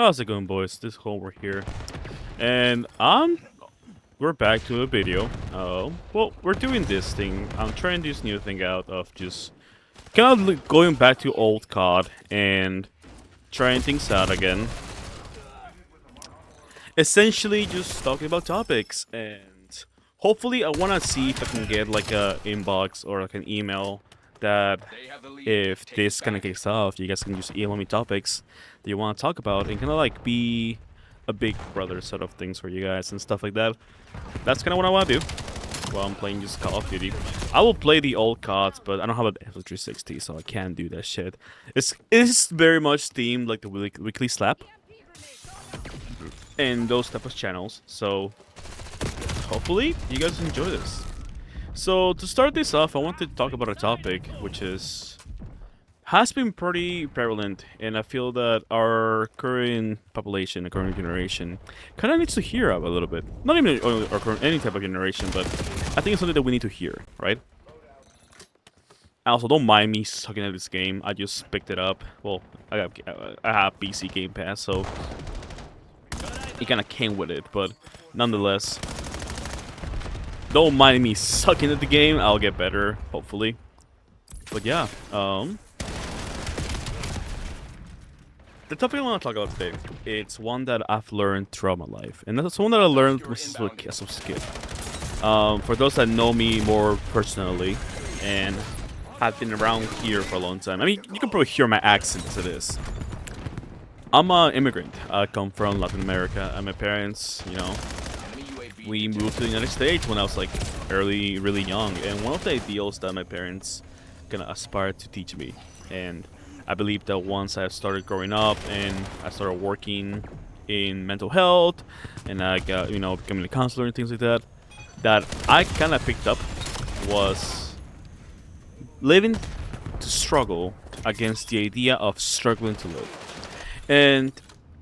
How's it going, boys? This Homer here, and we're back to a video. Well, we're doing this thing. I'm trying this new thing out of just kind of going back to old COD and trying things out again. Essentially, just talking about topics, and hopefully, I want to see if I can get like a inbox or like an email that if this kind of kicks off, you guys can just email me topics that you want to talk about and kind of like be a big brother sort of things for you guys and stuff like that. That's kind of what I want to do while I'm playing just Call of Duty. I will play the old CODs, but I don't have an Xbox 360, so I can't do that shit. It's very much themed like the weekly slap and those type of channels. So hopefully you guys enjoy this. So to start this off, I wanted to talk about a topic which has been pretty prevalent, and I feel that our current population, the current generation, kind of needs to hear of a little bit. Not even our current, any type of generation, but I think it's something that we need to hear, right? Also, don't mind me sucking at this game. I just picked it up. Well, I have PC Game Pass, so it kind of came with it, but nonetheless. Don't mind me sucking at the game. I'll get better, hopefully. But yeah, the topic I want to talk about today, it's one that I've learned throughout my life, and that's one that I learned as a kid. For those that know me more personally and have been around here for a long time, I mean, you can probably hear my accent as it is. I'm an immigrant. I come from Latin America, and my parents, you know, we moved to the United States when I was like really young, and one of the ideals that my parents kind of aspired to teach me, and I believe that once I started growing up and I started working in mental health and I got, you know, becoming a counselor and things like that, that I kind of picked up was living to struggle against the idea of struggling to live. And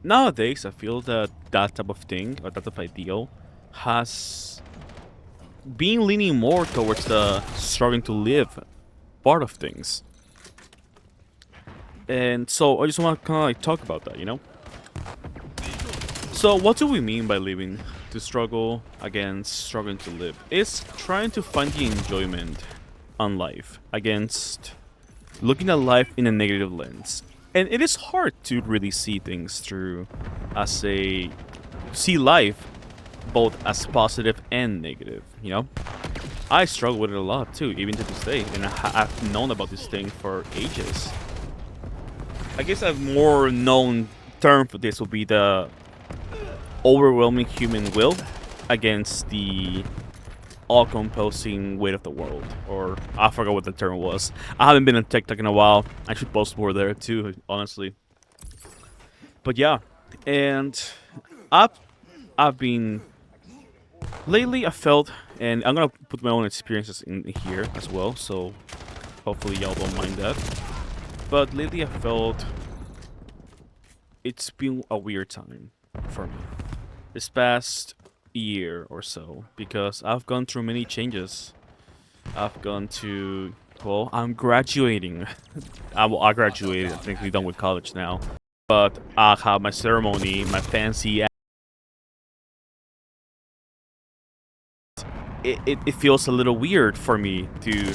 nowadays I feel that that type of thing, or that type of ideal, has been leaning more towards the struggling to live part of things. And so I just want to kind of like talk about that, you know? So what do we mean by living to struggle against struggling to live? It's trying to find the enjoyment on life against looking at life in a negative lens. And it is hard to really see things through see life both as positive and negative, you know? I struggle with it a lot too, even to this day, and I've known about this thing for ages. I guess a more known term for this would be the overwhelming human will against the all-composing weight of the world, or I forgot what the term was. I haven't been on TikTok in a while. I should post more there too, honestly. But yeah, and I've been lately, I felt, and I'm gonna put my own experiences in here as well, so hopefully y'all don't mind that. But lately I felt it's been a weird time for me this past year or so, because I've gone through many changes. I've gone to, well, I'm graduating. I graduated, I'm technically done with college now, but I have my ceremony, my fancy. It feels a little weird for me to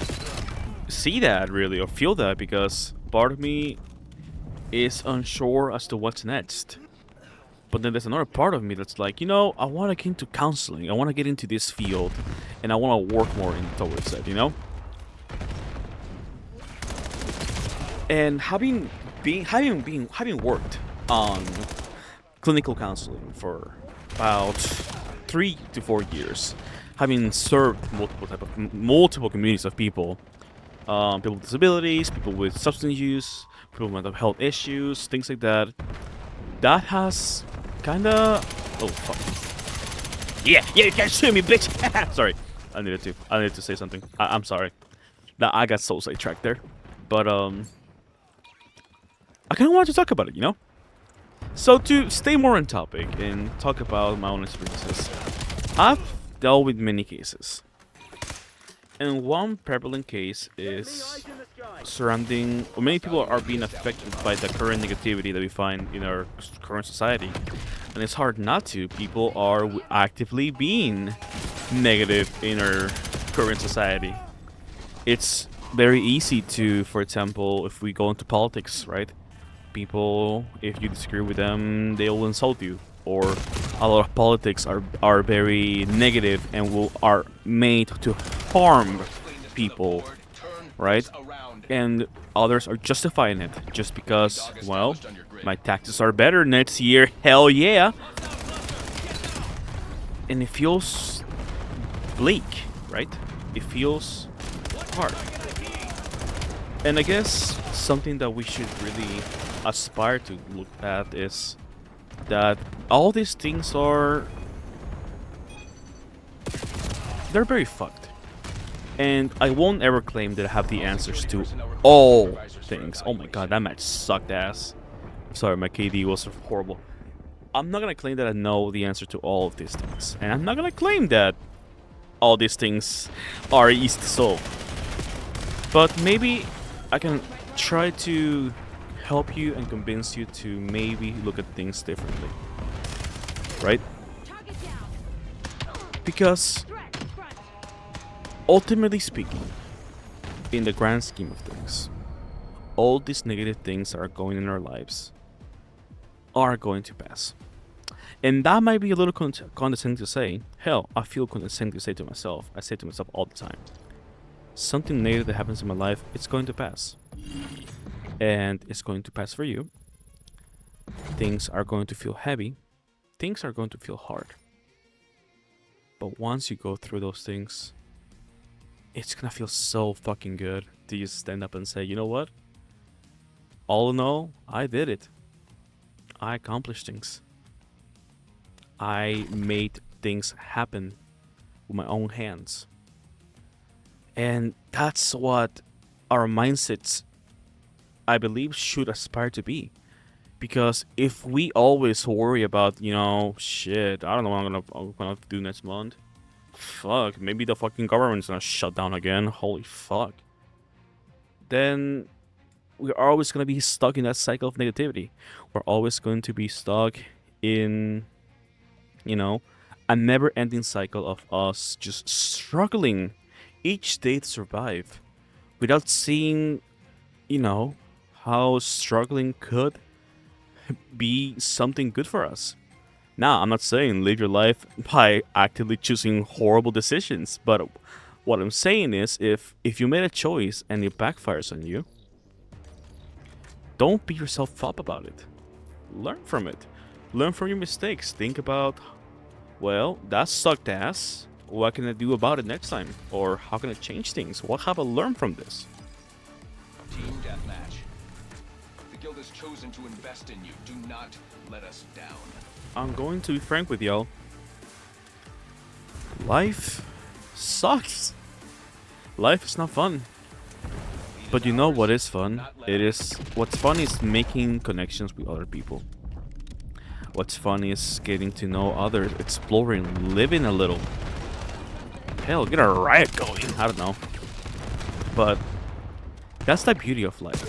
see that, really, or feel that, because part of me is unsure as to what's next. But then there's another part of me that's like, you know, I want to get into counseling, I want to get into this field, and I want to work more towards it, you know? And having worked on clinical counseling for about 3 to 4 years, having served multiple communities of people, people with disabilities, people with substance use, people with mental health issues, things like that. That has kinda, oh fuck, yeah, you can't sue me, bitch. Sorry, I needed to say something. I'm sorry. That I got so sidetracked there, but I kind of wanted to talk about it, you know. So to stay more on topic and talk about my own experiences, I've dealt with many cases. And one prevalent case is surrounding, or many people are being affected by the current negativity that we find in our current society. And it's hard not to. People are actively being negative in our current society. It's very easy to, for example, if we go into politics, right? People, if you disagree with them, they will insult you. Or a lot of politics are very negative and are made to harm people, right? And others are justifying it just because, well, my taxes are better next year. Hell yeah! And it feels bleak, right? It feels hard. And I guess something that we should really aspire to look at is that all these things they're very fucked. And I won't ever claim that I have the answers to all things. Oh my god, that match sucked ass. Sorry, my KD was horrible. I'm not gonna claim that I know the answer to all of these things. And I'm not gonna claim that all these things are easy to solve. But maybe I can try to help you and convince you to maybe look at things differently. Right? Because ultimately speaking, in the grand scheme of things, all these negative things that are going in our lives are going to pass. And that might be a little condescending to say. Hell, I feel condescending to say to myself. I say to myself all the time. Something negative that happens in my life, it's going to pass. And it's going to pass for you. Things are going to feel heavy. Things are going to feel hard. But once you go through those things, it's gonna feel so fucking good to just stand up and say, you know what? All in all, I did it. I accomplished things. I made things happen with my own hands. And that's what our mindsets, I believe, should aspire to be. Because if we always worry about, you know, shit, I don't know what I'm gonna do next month. Fuck, maybe the fucking government's gonna shut down again. Holy fuck. Then we're always gonna be stuck in that cycle of negativity. We're always going to be stuck in, you know, a never-ending cycle of us just struggling each day to survive without seeing, you know, how struggling could be something good for us. Now, I'm not saying live your life by actively choosing horrible decisions, but what I'm saying is if you made a choice and it backfires on you, don't beat yourself up about it. Learn from it. Learn from your mistakes. Think about, well, that sucked ass. What can I do about it next time? Or how can I change things? What have I learned from this? Team deathmatch. The guild has chosen to invest in you. Do not let us down. I'm going to be frank with y'all. Life sucks. Life is not fun. But you know what is fun? What's fun is making connections with other people. What's fun is getting to know others, exploring, living a little. Hell, get a riot going. I don't know. But that's the beauty of life.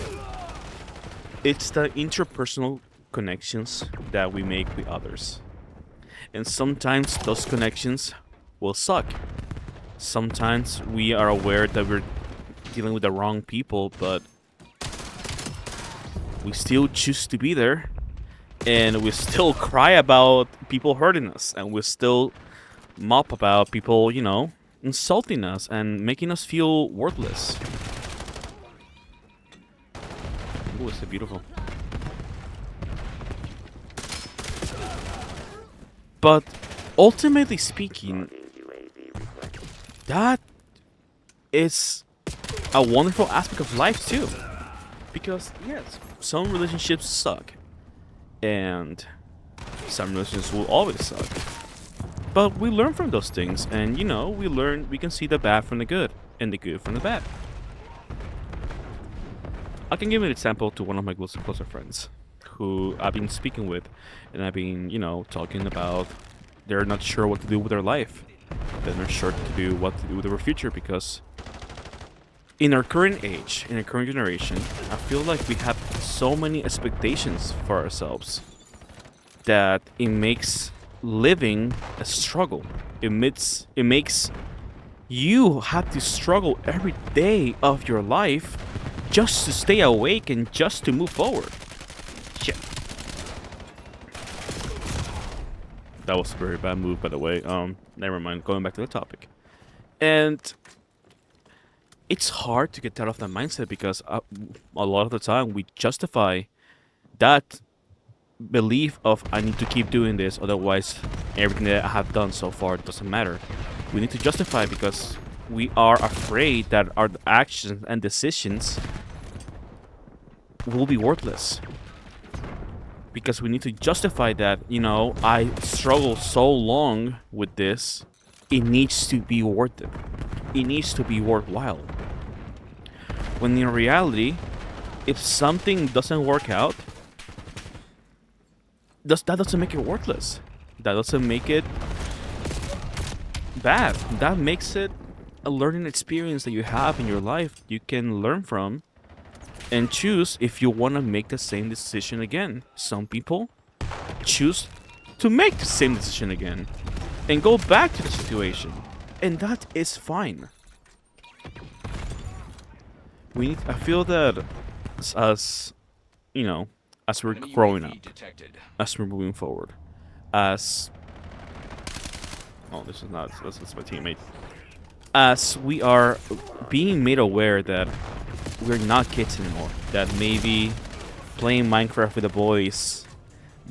It's the interpersonal connections that we make with others. And sometimes those connections will suck. Sometimes we are aware that we're dealing with the wrong people, but we still choose to be there. And we still cry about people hurting us. And we still mop about people, you know, insulting us and making us feel worthless. Ooh, it's so beautiful. But ultimately speaking, that is a wonderful aspect of life too. Because yes, some relationships suck. And some relationships will always suck. But we learn from those things, and you know, we can see the bad from the good, and the good from the bad. I can give an example to one of my closer friends, who I've been speaking with, and I've been, you know, talking about they're not sure what to do with their life. They're not sure what to do with their future because in our current age, in our current generation, I feel like we have so many expectations for ourselves that it makes living a struggle. It makes you have to struggle every day of your life just to stay awake and just to move forward. Shit. That was a very bad move, by the way. Never mind. Going back to the topic. And it's hard to get out of that mindset because a lot of the time we justify that belief of I need to keep doing this, otherwise everything that I have done so far doesn't matter. We need to justify because we are afraid that our actions and decisions will be worthless. Because we need to justify that, you know, I struggled so long with this, it needs to be worth it. It needs to be worthwhile. When in reality, if something doesn't work out, that doesn't make it worthless. That doesn't make it bad. That makes it a learning experience that you have in your life you can learn from and choose if you want to make the same decision again. Some people choose to make the same decision again and go back to the situation, and that is fine. I feel that as you know, as we're Enemy growing UAV up, detected. as we're moving forward, as this is not, that's my teammate. As we are being made aware that we're not kids anymore, that maybe playing Minecraft with the boys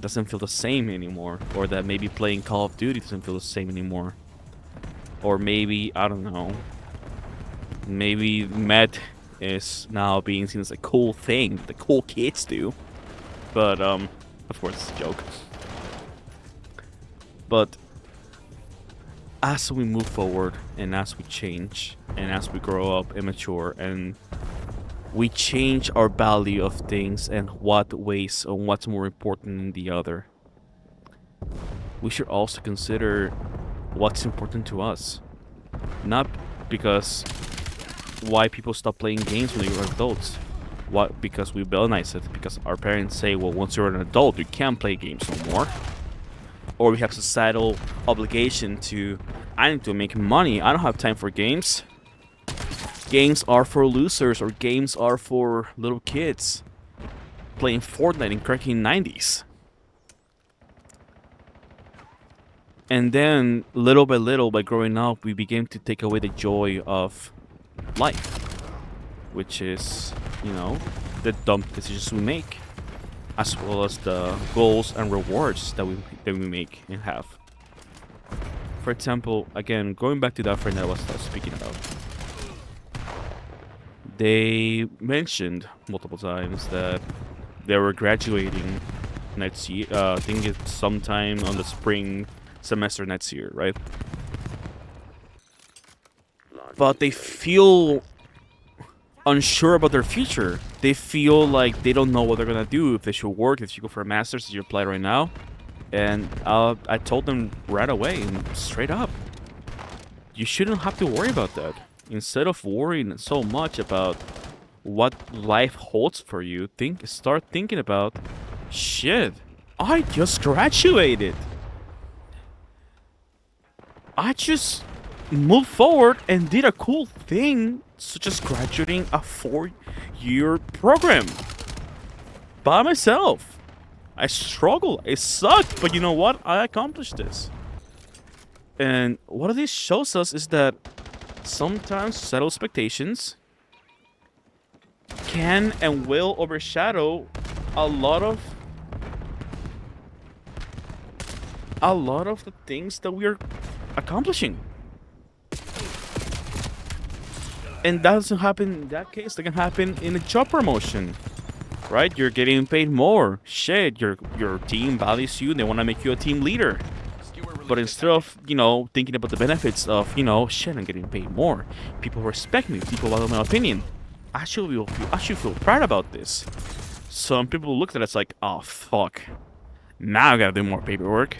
doesn't feel the same anymore, or that maybe playing Call of Duty doesn't feel the same anymore, or maybe, I don't know, maybe Met is now being seen as a cool thing that the cool kids do, but of course it's a joke. But as we move forward and as we change and as we grow up and mature and we change our value of things and what weighs on what's more important than the other, we should also consider what's important to us. Not because why people stop playing games when they were adults. What? Because we villainize it. Because our parents say, well, once you're an adult, you can't play games no more. Or we have societal obligation to, I need to make money. I don't have time for games. Games are for losers, or games are for little kids playing Fortnite and cracking 90s. And then, little by little, by growing up, we begin to take away the joy of life, which is, you know, the dumb decisions we make, as well as the goals and rewards that we make and have. For example, again, going back to that friend that I was speaking about, they mentioned multiple times that they were graduating next year. I think it's sometime on the spring semester next year, right? But they feel unsure about their future. They feel like they don't know what they're gonna do, if they should work, if you go for a master's, if you apply right now. And I told them right away and straight up, you shouldn't have to worry about that. Instead of worrying so much about what life holds for you, start thinking about, shit, I just graduated. I just moved forward and did a cool thing, such as graduating a 4-year program by myself. I struggled, it sucked, but you know what? I accomplished this. And what this shows us is that sometimes societal expectations can and will overshadow a lot of the things that we are accomplishing. And that doesn't happen in that case. That can happen in a job promotion, right? You're getting paid more. Shit, your team values you and they want to make you a team leader. But instead of, you know, thinking about the benefits of, you know, shit, I'm getting paid more, people respect me, people value my opinion, I should feel proud about this. Some people look at it as like, oh fuck, now I gotta do more paperwork.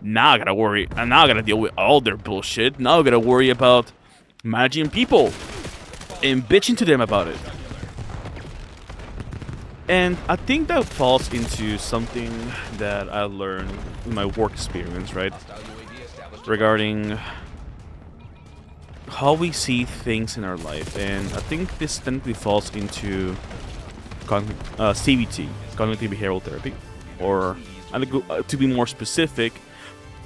Now I gotta worry, and now I gotta deal with all their bullshit. Now I gotta worry about managing people. and bitching to them about it. And I think that falls into something that I learned in my work experience, right? Regarding how we see things in our life. And I think this technically falls into CBT, cognitive behavioral therapy, or to be more specific,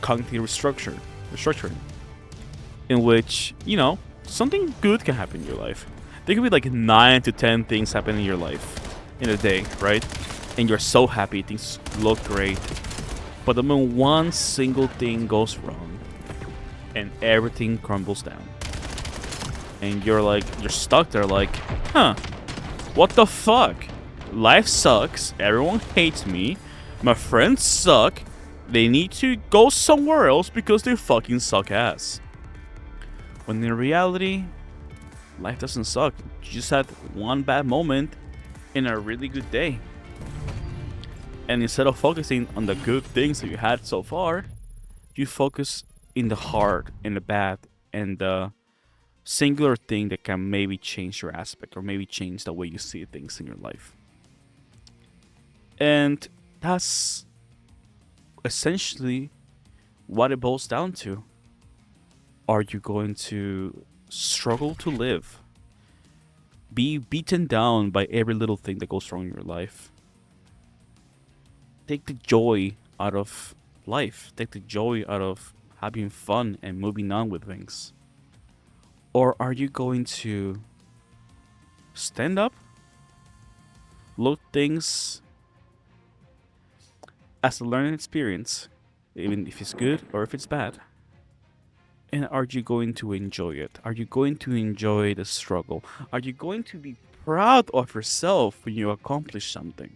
cognitive restructuring, in which, you know, something good can happen in your life. There could be like 9 to 10 things happen in your life in a day, right? And you're so happy, things look great. But the moment one single thing goes wrong and everything crumbles down, and you're stuck there like, huh, what the fuck? Life sucks, everyone hates me, my friends suck, they need to go somewhere else because they fucking suck ass. When in reality, life doesn't suck. You just had one bad moment in a really good day. And instead of focusing on the good things that you had so far, you focus in the hard and the bad and the singular thing that can maybe change your aspect or maybe change the way you see things in your life. And that's essentially what it boils down to. Are you going to struggle to live? Be beaten down by every little thing that goes wrong in your life? Take the joy out of life. Take the joy out of having fun and moving on with things. Or are you going to stand up, look things as a learning experience, even if it's good or if it's bad? And are you going to enjoy it? Are you going to enjoy the struggle? Are you going to be proud of yourself when you accomplish something?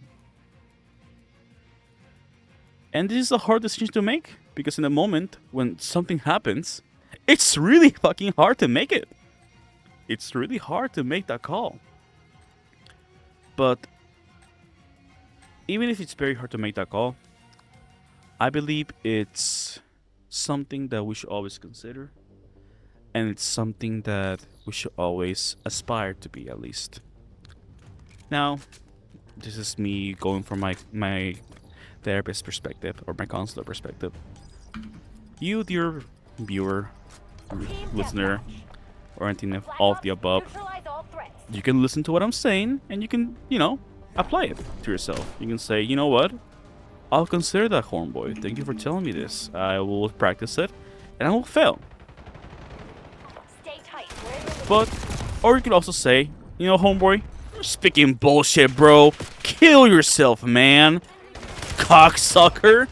And this is a hard decision to make, because in the moment when something happens, it's really fucking hard to make it. It's really hard to make that call. But even if it's very hard to make that call, I believe it's something that we should always consider, and it's something that we should always aspire to be, at least. Now, this is me going from my therapist perspective or my counselor perspective. You, dear viewer, listener, or anything of all of the above, you can listen to what I'm saying and you can, you know, apply it to yourself. You can say, you know what? I'll consider that, homeboy. Thank you for telling me this. I will practice it, and I will fail. But, or you could also say, you know, homeboy, you're speaking bullshit, bro. Kill yourself, man. Cocksucker.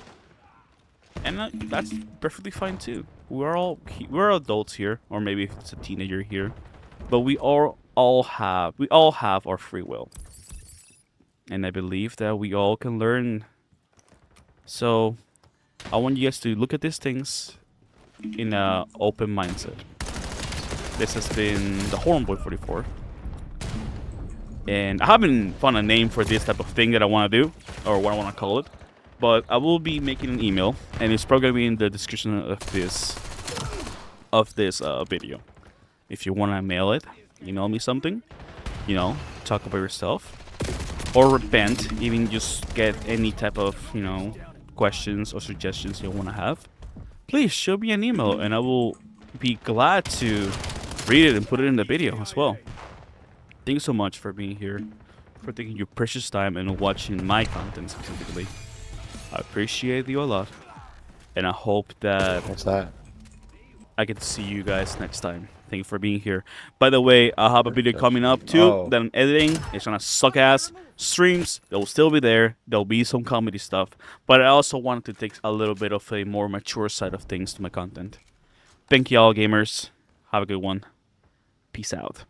And that's perfectly fine too. We're adults here, or maybe if it's a teenager here, but we all have our free will, and I believe that we all can learn. So, I want you guys to look at these things in an open mindset. This has been the Hornboy 44. And I haven't found a name for this type of thing that I want to do, or what I want to call it. But I will be making an email, and it's probably going to be in the description of this video. If you want to mail it, email me something, you know, talk about yourself, or repent, even just get any type of, you know, questions or suggestions you want to have, please shoot me an email and I will be glad to read it and put it in the video as well. Thank you so much for being here, for taking your precious time and watching my content specifically. I appreciate you a lot, and I hope that I get to see you guys next time. Thank you for being here. By the way, I have a video coming up too that I'm editing. It's gonna suck ass. Streams, they'll still be there. There'll be some comedy stuff. But I also wanted to take a little bit of a more mature side of things to my content. Thank you all, gamers. Have a good one. Peace out.